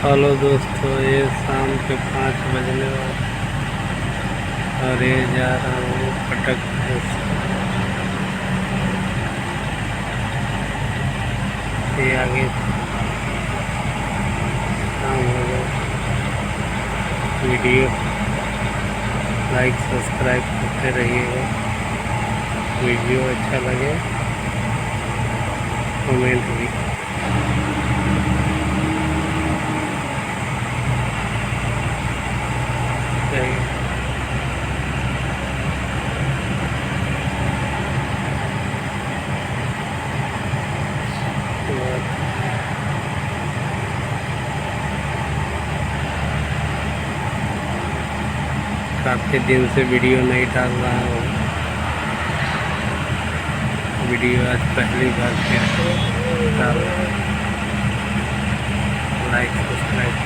Hello दोस्तों, ये शाम के 5 बजने वाले और ये जा रहा हूँ कटक से। ये आगे शाम हो गया। वीडियो लाइक सब्सक्राइब करते रहिएगा। वीडियो अच्छा लगे कमेंट भी। काफ़ी दिन से वीडियो नहीं डाल रहा हूँ। वीडियो आज पहली बार फिर डाल रहा हूँ। Like subscribe